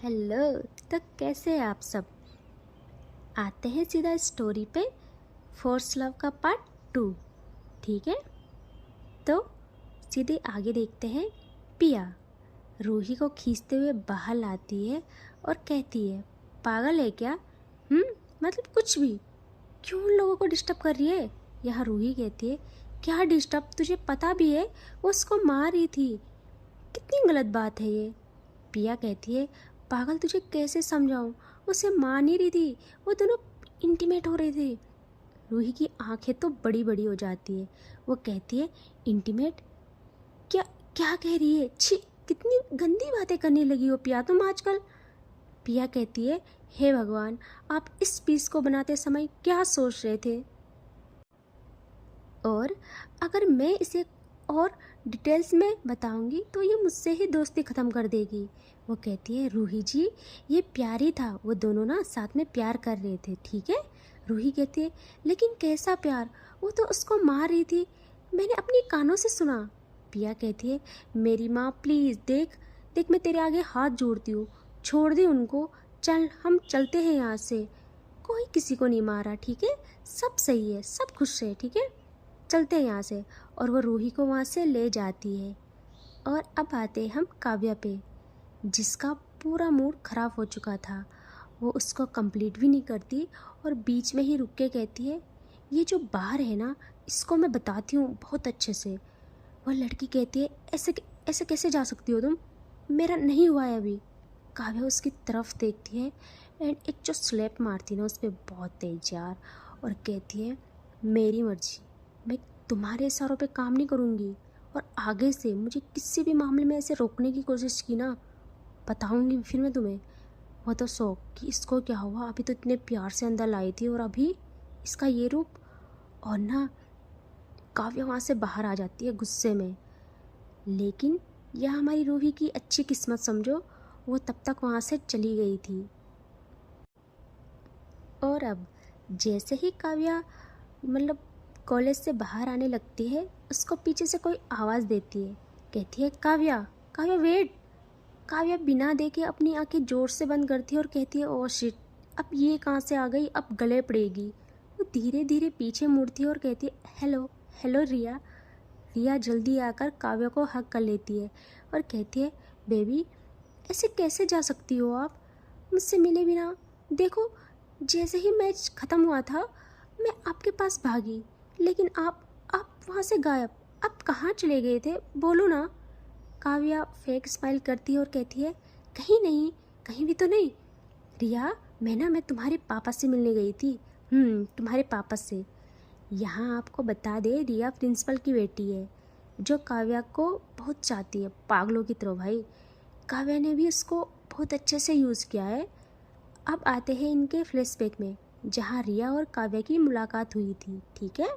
Hello. तो कैसे हैं आप सब? आते हैं सीधा स्टोरी पे। फोर्स लव का पार्ट 2। ठीक है, तो सीधे आगे देखते हैं। पिया रूही को खींचते हुए बाहर लाती है और कहती है, पागल है क्या? मतलब कुछ भी, क्यों उन लोगों को डिस्टर्ब कर रही है? यहाँ रूही कहती है, क्या डिस्टर्ब? तुझे पता भी है वो उसको मार रही थी। कितनी गलत बात है ये। पिया कहती है, पागल तुझे कैसे समझाऊं? उसे मार नहीं रही थी, वो दोनों इंटीमेट हो रहे थे। रूही की आंखें तो बड़ी बड़ी हो जाती है। वो कहती है, इंटीमेट? क्या क्या कह रही है? छी, कितनी गंदी बातें करने लगी हो पिया तुम आजकल। पिया कहती है, हे भगवान, आप इस पीस को बनाते समय क्या सोच रहे थे? और अगर मैं इसे और डिटेल्स में बताऊंगी तो ये मुझसे ही दोस्ती ख़त्म कर देगी। वो कहती है, रूही जी ये प्यार ही था, वो दोनों ना साथ में प्यार कर रहे थे, ठीक है? रूही कहती है, लेकिन कैसा प्यार? वो तो उसको मार रही थी, मैंने अपनी कानों से सुना। पिया कहती है, मेरी माँ प्लीज़ देख देख, मैं तेरे आगे हाथ जोड़ती हूँ, छोड़ दे उनको, चल हम चलते हैं यहाँ से। कोई किसी को नहीं मारा, ठीक है? सब सही है, सब खुश है, ठीक है? चलते हैं यहाँ से। और वो रूही को वहाँ से ले जाती है। और अब आते हैं हम काव्या पे, जिसका पूरा मूड ख़राब हो चुका था। वो उसको कंप्लीट भी नहीं करती और बीच में ही रुक के कहती है, ये जो बाहर है ना, इसको मैं बताती हूँ बहुत अच्छे से। वह लड़की कहती है, ऐसे ऐसे कैसे जा सकती हो तुम? मेरा नहीं हुआ है अभी। काव्या उसकी तरफ देखती है एंड एक जो स्लैप मारती है ना उस पर बहुत तेज यार, और कहती है, मेरी मर्जी, मैं तुम्हारे इशारों पे काम नहीं करूँगी, और आगे से मुझे किसी भी मामले में ऐसे रोकने की कोशिश की ना, बताऊँगी फिर मैं तुम्हें। वो तो शौक कि इसको क्या हुआ, अभी तो इतने प्यार से अंदर लाई थी और अभी इसका ये रूप। और ना काव्या वहाँ से बाहर आ जाती है गुस्से में। लेकिन यह हमारी रूही की अच्छी किस्मत समझो, वो तब तक वहाँ से चली गई थी। और अब जैसे ही काव्या मतलब कॉलेज से बाहर आने लगती है, उसको पीछे से कोई आवाज़ देती है, कहती है, काव्या काव्या वेट। काव्या बिना देखे अपनी आंखें ज़ोर से बंद करती है और कहती है, ओह शिट, अब ये कहाँ से आ गई, अब गले पड़ेगी। वो धीरे धीरे पीछे मुड़ती है और कहती है, हेलो हेलो रिया। रिया जल्दी आकर काव्या को हक कर लेती है और कहती है, बेबी ऐसे कैसे जा सकती हो आप मुझसे मिले बिना? देखो, जैसे ही मैच ख़त्म हुआ था मैं आपके पास भागी, लेकिन आप वहाँ से गायब। आप कहाँ चले गए थे, बोलो ना। काव्या फेक स्माइल करती है और कहती है, कहीं नहीं, कहीं भी तो नहीं। रिया, मैं तुम्हारे पापा से मिलने गई थी। तुम्हारे पापा से। यहाँ आपको बता दे, रिया प्रिंसिपल की बेटी है, जो काव्या को बहुत चाहती है, पागलों की तरह भाई। काव्या ने भी उसको बहुत अच्छे से यूज़ किया है। अब आते हैं इनके फ्लैशबैक में, जहाँ रिया और काव्या की मुलाकात हुई थी, ठीक है?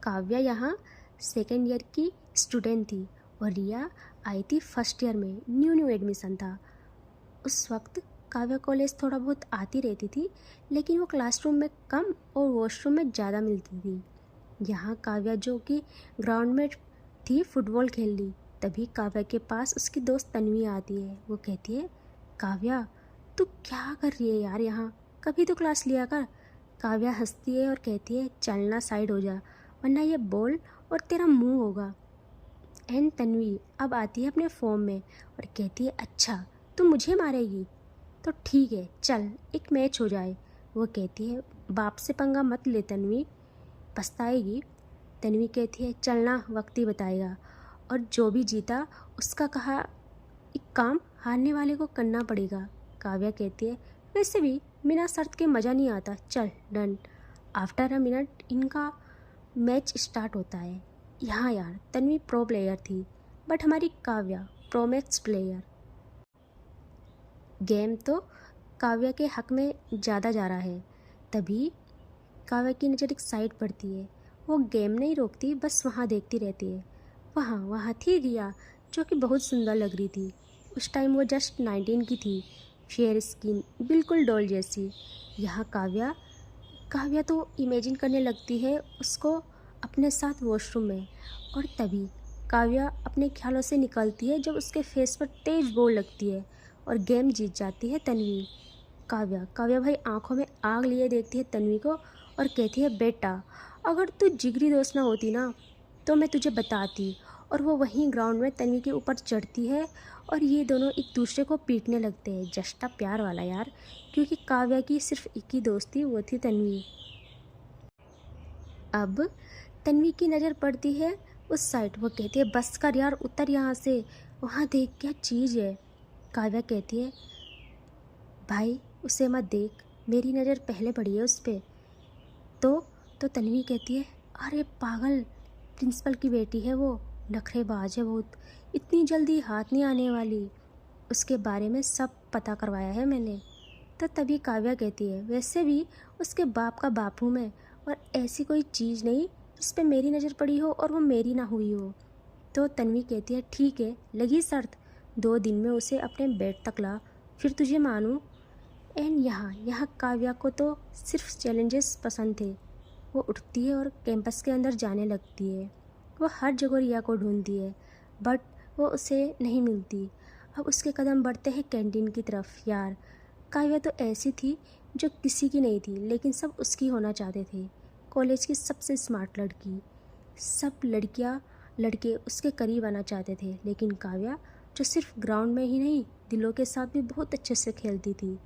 काव्या यहाँ सेकेंड ईयर की स्टूडेंट थी और रिया आई थी फर्स्ट ईयर में, न्यू एडमिशन था। उस वक्त काव्या कॉलेज थोड़ा बहुत आती रहती थी, लेकिन वो क्लासरूम में कम और वॉशरूम में ज़्यादा मिलती थी। यहाँ काव्या जो कि ग्राउंड में थी, फुटबॉल खेल ली, तभी काव्या के पास उसकी दोस्त तन्वी आती है। वो कहती है, काव्या तू क्या कर रही है यार यहाँ, कभी तो क्लास लिया कर। काव्या हंसती है और कहती है, चलना साइड हो जा, वरना ये बॉल और तेरा मुंह होगा। एंड तन्वी अब आती है अपने फॉर्म में और कहती है, अच्छा तू मुझे मारेगी, तो ठीक है चल एक मैच हो जाए। वो कहती है, बाप से पंगा मत ले तन्वी, पछताएगी। तन्वी कहती है, चलना वक्त ही बताएगा, और जो भी जीता उसका कहा एक काम हारने वाले को करना पड़ेगा। काव्या कहती है, वैसे भी बिना शर्त के मज़ा नहीं आता, चल डन। आफ्टर अ मिनट इनका मैच स्टार्ट होता है। यहाँ यार तन्वी प्रो प्लेयर थी, बट हमारी Kavya pro max player. Game तो काव्या के हक में ज़्यादा जा रहा है। तभी काव्या की नज़र एक साइड पड़ती है। वो गेम नहीं रोकती, बस वहाँ देखती रहती है। वहाँ वहाँ थी रिया, जो कि बहुत सुंदर लग रही थी। उस टाइम वो जस्ट 19 की थी, फेयर स्किन, बिल्कुल डॉल जैसी। यहाँ काव्या काव्या तो इमेजिन करने लगती है उसको अपने साथ वॉशरूम में। और तभी काव्या अपने ख्यालों से निकलती है जब उसके फेस पर तेज बोल लगती है, और गेम जीत जाती है तन्वी। काव्या भाई आंखों में आग लिए देखती है तन्वी को और कहती है, बेटा अगर तू जिगरी दोस्त ना होती ना तो मैं तुझे बताती। और वो वहीं ग्राउंड में तन्वी के ऊपर चढ़ती है और ये दोनों एक दूसरे को पीटने लगते हैं, जस्टा प्यार वाला यार, क्योंकि काव्या की सिर्फ एक ही दोस्त थी, वो थी तन्वी। अब तन्वी की नज़र पड़ती है उस साइड। वो कहती है, बस कर यार, उतर यहाँ से, वहाँ देख क्या चीज़ है। काव्या कहती है, भाई उसे मत देख, मेरी नज़र पहले पड़ी है उस पर। तो तन्वी कहती है, अरे पागल, प्रिंसिपल की बेटी है वो, नखरेबाज है बहुत, इतनी जल्दी हाथ नहीं आने वाली, उसके बारे में सब पता करवाया है मैंने। तो तभी काव्या कहती है, वैसे भी उसके बाप का बाप हूँ मैं, और ऐसी कोई चीज़ नहीं जिस पे मेरी नज़र पड़ी हो और वो मेरी ना हुई हो। तो तन्वी कहती है, ठीक है, लगी शर्त, 2 दिन में उसे अपने बेड तक ला, फिर तुझे मानूँ। एंड यहाँ काव्या को तो सिर्फ चैलेंजेस पसंद थे। वो उठती है और कैंपस के अंदर जाने लगती है। वो हर जगह रिया को ढूंढती है बट वो उसे नहीं मिलती। अब उसके कदम बढ़ते हैं कैंटीन की तरफ। यार काव्या तो ऐसी थी जो किसी की नहीं थी, लेकिन सब उसकी होना चाहते थे। कॉलेज की सबसे स्मार्ट लड़की, सब लड़के उसके करीब आना चाहते थे, लेकिन काव्या जो सिर्फ ग्राउंड में ही नहीं दिलों के साथ भी बहुत अच्छे से खेलती थी।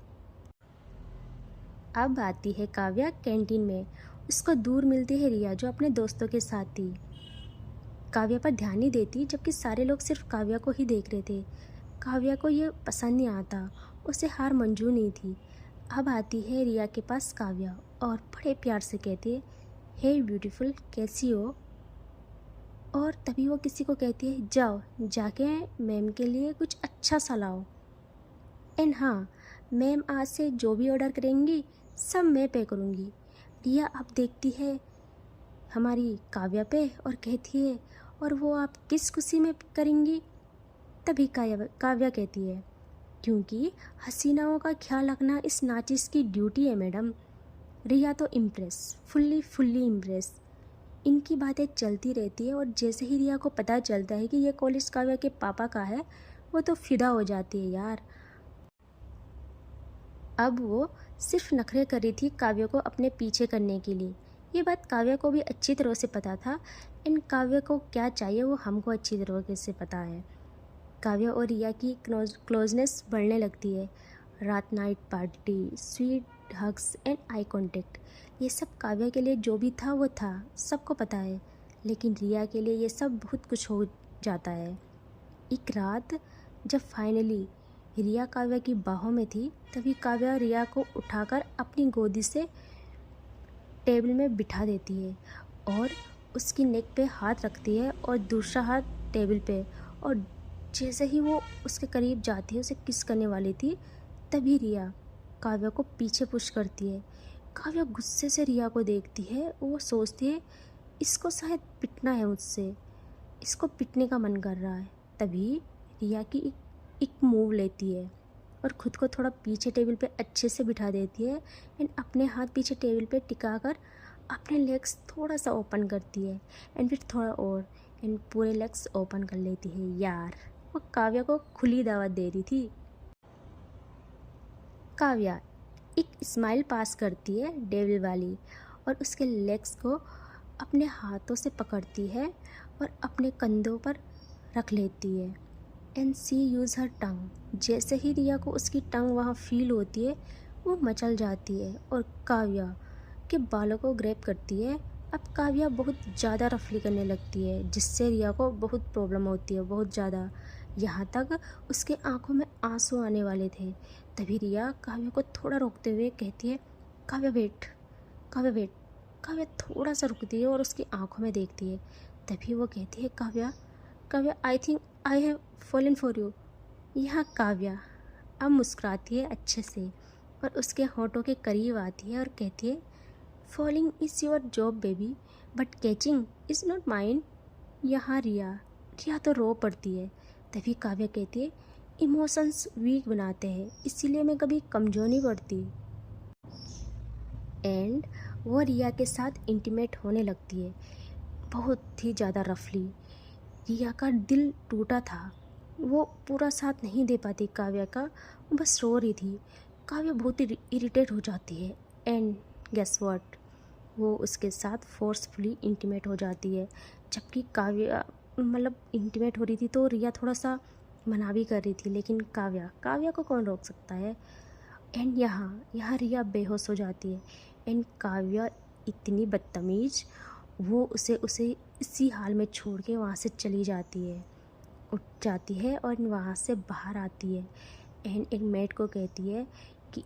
अब आती है काव्या कैंटीन में। उसको दूर मिलती है रिया जो अपने दोस्तों के साथ थी। काव्या पर ध्यान नहीं देती, जबकि सारे लोग सिर्फ काव्या को ही देख रहे थे। काव्या को ये पसंद नहीं आता, उसे हार मंजूर नहीं थी। अब आती है रिया के पास काव्या और बड़े प्यार से कहती है, हे ब्यूटीफुल, कैसी हो। और तभी वो किसी को कहती है, जाओ जाके मैम के लिए कुछ अच्छा सा लाओ। एंड हाँ, मैम आज से जो भी ऑर्डर करेंगी सब मैं पे करूँगी। रिया अब देखती है हमारी काव्या पे और कहती है, और वो आप किस खुशी में करेंगी। तभी काव्या कहती है, क्योंकि हसीनाओं का ख्याल रखना इस नाचिस की ड्यूटी है मैडम। रिया तो इम्प्रेस, फुल्ली इम्प्रेस। इनकी बातें चलती रहती है और जैसे ही रिया को पता चलता है कि ये कॉलेज काव्या के पापा का है, वो तो फिदा हो जाती है यार। अब वो सिर्फ नखरे कर रही थी काव्या को अपने पीछे करने के लिए। ये बात काव्या को भी अच्छी तरह से पता था। इन काव्या को क्या चाहिए वो हमको अच्छी तरह से पता है। काव्या और रिया की क्लोजनेस बढ़ने लगती है। रात night party, sweet hugs and eye contact, ये सब काव्या के लिए जो भी था वो था, सबको पता है। लेकिन रिया के लिए ये सब बहुत कुछ हो जाता है। एक रात जब फाइनली रिया काव्या की बाहों में थी, तभी काव्या रिया को उठाकर अपनी गोदी से टेबल में बिठा देती है और उसकी नेक पे हाथ रखती है और दूसरा हाथ टेबल पे। और जैसे ही वो उसके करीब जाती है, उसे किस करने वाली थी, तभी रिया काव्या को पीछे पुश करती है। काव्या गुस्से से रिया को देखती है। वो सोचती है, इसको शायद पिटना है मुझसे, इसको पिटने का मन कर रहा है। तभी रिया की एक मूव लेती है और ख़ुद को थोड़ा पीछे टेबल पे अच्छे से बिठा देती है एंड अपने हाथ पीछे टेबल पे टिकाकर अपने लेग्स थोड़ा सा ओपन करती है एंड फिर थोड़ा और एंड पूरे लेग्स ओपन कर लेती है। यार वो काव्या को खुली दावत दे रही थी। काव्या एक स्माइल पास करती है डेविल वाली और उसके लेग्स को अपने हाथों से पकड़ती है और अपने कंधों पर रख लेती है एंड सी यूज़ हर टंग। जैसे ही रिया को उसकी टंग वहाँ फील होती है, वो मचल जाती है और काव्या के बालों को ग्रैब करती है। अब काव्या बहुत ज़्यादा रफली करने लगती है, जिससे रिया को बहुत प्रॉब्लम होती है, बहुत ज़्यादा। यहाँ तक उसके आंखों में आंसू आने वाले थे। तभी रिया काव्या को थोड़ा रोकते हुए कहती है, काव्या वेट, काव्या वेट। काव्या थोड़ा सा रुकती है और उसकी आंखों में देखती है। तभी वो कहती है, Kavya Kavya I think I have fallen for you. यहाँ काव्या अब मुस्कुराती है अच्छे से और उसके होठों के करीब आती है और कहती है, falling is your job baby, but catching is not mine. यहाँ रिया तो रो पड़ती है। तभी काव्या कहती है, इमोशंस वीक बनाते हैं, इसीलिए मैं कभी कमज़ोर नहीं पड़ती। एंड वो रिया के साथ इंटीमेट होने लगती है, बहुत ही ज़्यादा रफली। रिया का दिल टूटा था, वो पूरा साथ नहीं दे पाती काव्या का, वो बस रो रही थी। काव्या बहुत ही इरिटेट हो जाती है एंड गेस व्हाट, वो उसके साथ फोर्सफुली इंटीमेट हो जाती है। जबकि काव्या मतलब इंटीमेट हो रही थी तो रिया थोड़ा सा मना भी कर रही थी, लेकिन काव्या को कौन रोक सकता है। एंड यहाँ रिया बेहोश हो जाती है एंड काव्या इतनी बदतमीज़, वो उसे इसी हाल में छोड़ के वहाँ से चली जाती है, उठ जाती है और वहाँ से बाहर आती है एंड एक मेड को कहती है कि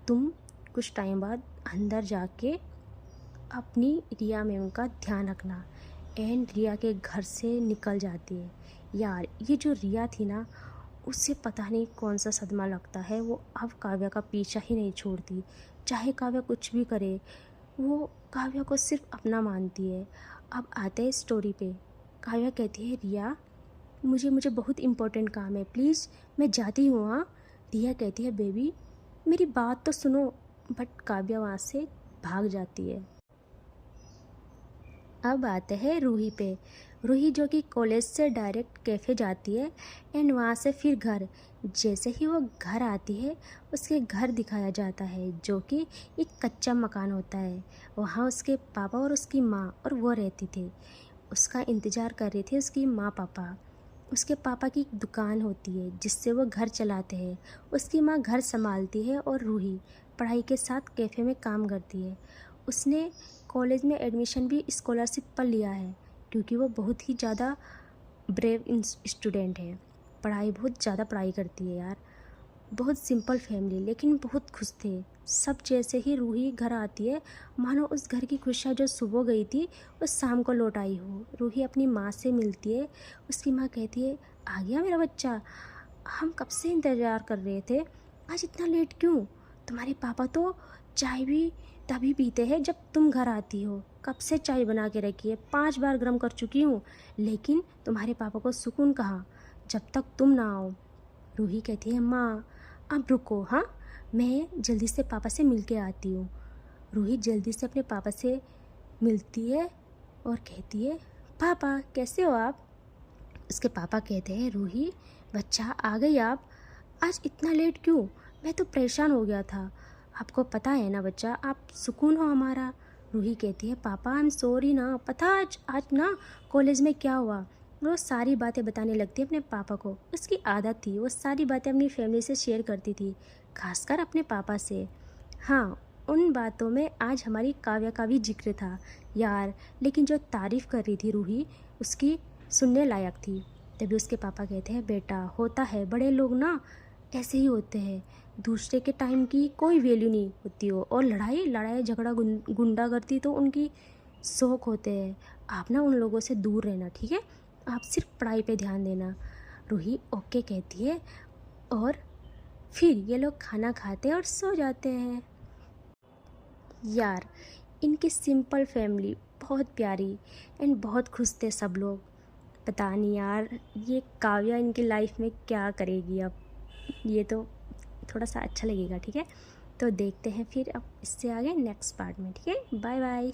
तुम कुछ टाइम बाद अंदर जाके अपनी रिया मैम का ध्यान रखना। एंड रिया के घर से निकल जाती है। यार ये जो रिया थी ना, उससे पता नहीं कौन सा सदमा लगता है, वो अब काव्या का पीछा ही नहीं छोड़ती। चाहे काव्या कुछ भी करे, वो काव्या को सिर्फ अपना मानती है। अब आते हैं स्टोरी पे। काव्या कहती है रिया मुझे बहुत इम्पोर्टेंट काम है, प्लीज़ मैं जाती हूँ। हाँ, रिया कहती है बेबी मेरी बात तो सुनो, बट काव्या वहाँ से भाग जाती है। अब आते हैं रूही पे। रूही जो कि कॉलेज से डायरेक्ट कैफ़े जाती है एंड वहाँ से फिर घर। जैसे ही वो घर आती है, उसके घर दिखाया जाता है जो कि एक कच्चा मकान होता है। वहाँ उसके पापा और उसकी माँ और वो रहती थी। उसका इंतज़ार कर रहे थे उसकी माँ पापा। उसके पापा की एक दुकान होती है जिससे वो घर चलाते हैं। उसकी माँ घर संभालती है और रूही पढ़ाई के साथ कैफ़े में काम करती है। उसने कॉलेज में एडमिशन भी स्कॉलरशिप पर लिया है क्योंकि वो बहुत ही ज़्यादा ब्रेव स्टूडेंट है। बहुत ज़्यादा पढ़ाई करती है यार। बहुत सिंपल फैमिली लेकिन बहुत खुश थे सब। जैसे ही रूही घर आती है, मानो उस घर की खुशियाँ जो सुबह गई थी वो शाम को लौट आई हो। रूही अपनी माँ से मिलती है। उसकी माँ कहती है आ गया मेरा बच्चा, हम कब से इंतज़ार कर रहे थे, आज इतना लेट क्यों। तुम्हारे पापा तो चाय भी तभी पीते हैं जब तुम घर आती हो। कब से चाय बना के रखी है, 5 बार गर्म कर चुकी हूँ, लेकिन तुम्हारे पापा को सुकून कहाँ जब तक तुम ना आओ। रूही कहती है माँ अब रुको, हाँ मैं जल्दी से पापा से मिल के आती हूँ। रूही जल्दी से अपने पापा से मिलती है और कहती है पापा कैसे हो आप। उसके पापा कहते हैं रूही बच्चा आ गई आप, आज इतना लेट क्यों, मैं तो परेशान हो गया था। आपको पता है ना बच्चा, आप सुकून हो हमारा। रूही कहती है पापा आई एम सॉरी ना, पता आज ना कॉलेज में क्या हुआ। वो सारी बातें बताने लगती है अपने पापा को। उसकी आदत थी, वो सारी बातें अपनी फैमिली से शेयर करती थी, खासकर अपने पापा से। हाँ, उन बातों में आज हमारी काव्या का भी जिक्र था यार। लेकिन जो तारीफ़ कर रही थी रूही, उसकी सुनने लायक थी। तभी उसके पापा कहते हैं बेटा होता है, बड़े लोग ना ऐसे ही होते हैं, दूसरे के टाइम की कोई वैल्यू नहीं होती हो। और लड़ाई झगड़ा गुंडागर्दी तो उनकी शौक होते हैं। आप ना उन लोगों से दूर रहना, ठीक है, आप सिर्फ पढ़ाई पे ध्यान देना। रूही ओके कहती है और फिर ये लोग खाना खाते और सो जाते हैं। यार इनकी सिंपल फैमिली बहुत प्यारी एंड बहुत खुश थे सब लोग। पता नहीं यार ये काव्या इनकी लाइफ में क्या करेगी अब, ये तो थोड़ा सा अच्छा लगेगा। ठीक है, तो देखते हैं फिर अब इससे आगे नेक्स्ट पार्ट में। ठीक है, बाय बाय।